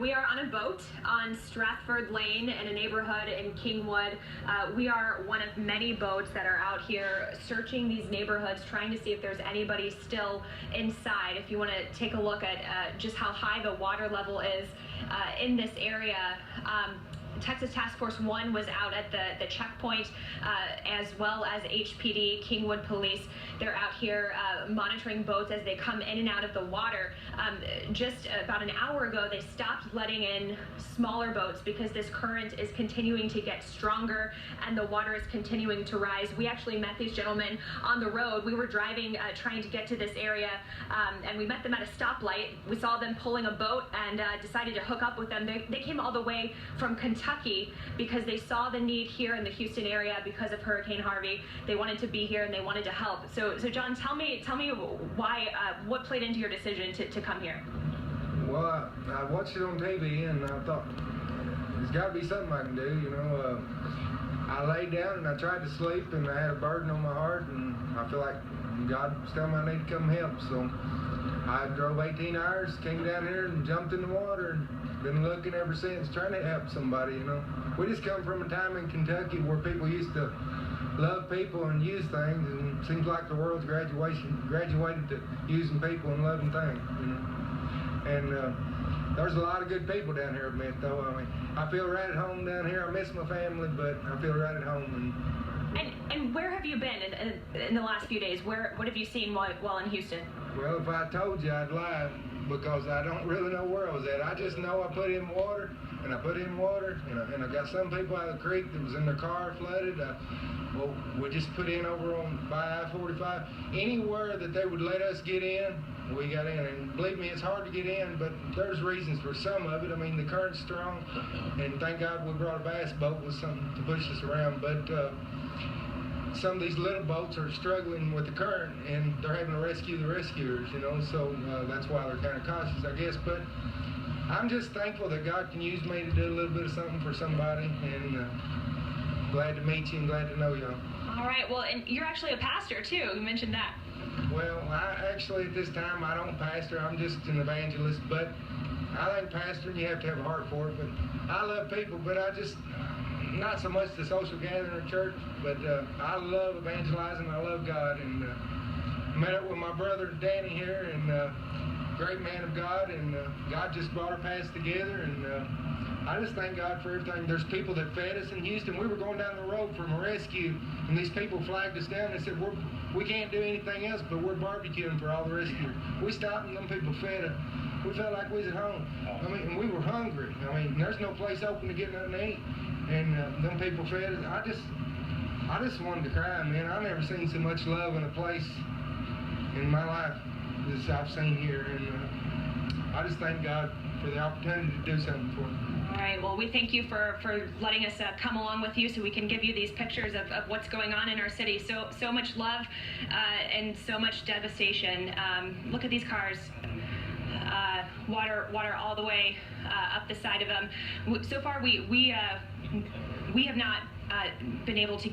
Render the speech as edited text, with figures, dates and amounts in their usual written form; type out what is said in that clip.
We are on a boat on Stratford Lane in a neighborhood in Kingwood. We are one of many boats that are out here searching these neighborhoods, trying to see if there's anybody still inside. If you want to take a look at just how high the water level is in this area. Texas Task Force 1 was out at the checkpoint, as well as HPD, Kingwood Police. They're out here monitoring boats as they come in and out of the water. Just about an hour ago, they stopped letting in smaller boats because this current is continuing to get stronger and the water is continuing to rise. We actually met these gentlemen on the road. We were driving, trying to get to this area, and we met them at a stoplight. We saw them pulling a boat and decided to hook up with them. They came all the way from Kentucky because they saw the need here in the Houston area because of Hurricane Harvey. They wanted to be here and they wanted to help. So John, tell me why, what played into your decision to come here? Well, I watched it on TV and I thought, there's got to be something I can do, you know. I laid down and I tried to sleep and I had a burden on my heart and I feel like God was telling me I need to come help. So I drove 18 hours, came down here and jumped in the water and been looking ever since, trying to help somebody, you know. We just come from a time in Kentucky where people used to love people and use things, and it seems like the world's graduated to using people and loving things, you know. And there's a lot of good people down here, I admit, though. I mean, I feel right at home down here. I miss my family, but I feel right at home. And where have you been in the last few days? What have you seen while in Houston? Well, if I told you, I'd lie, because I don't really know where I was at. I just know I put in water, and I put in water, and I got some people out of the creek that was in their car flooded. Well, we just put in over on by I-45. Anywhere that they would let us get in, we got in. And believe me, it's hard to get in, but there's reasons for some of it. I mean, the current's strong, and thank God we brought a bass boat with something to push us around. But some of these little boats are struggling with the current, and they're having to rescue the rescuers, you know, so that's why they're kind of cautious, I guess. But I'm just thankful that God can use me to do a little bit of something for somebody, and glad to meet you and glad to know you. All right, well, and you're actually a pastor, too. You mentioned that. Well, I actually, at this time, I don't pastor. I'm just an evangelist, but I think pastoring, you have to have a heart for it. But I love people, but I just, not so much the social gathering or church, but I love evangelizing. I love God, and met up with my brother Danny here, and great man of God, and God just brought our paths together, and I just thank God for everything. There's people that fed us in Houston. We were going down the road from a rescue, and these people flagged us down and said, we can't do anything else, but we're barbecuing for all the rescuers. We stopped, and them people fed us. We felt like we was at home. I mean, and we were hungry. I mean, there's no place open to get nothing to eat, and them people fed us. I just wanted to cry, man. I've never seen so much love in a place in my life as I've seen here, and I just thank God for the opportunity to do something for me. All right, well, we thank you for letting us come along with you so we can give you these pictures of what's going on in our city. So much love and so much devastation. Look at these cars. Water all the way up the side of them. So far, we have not been able to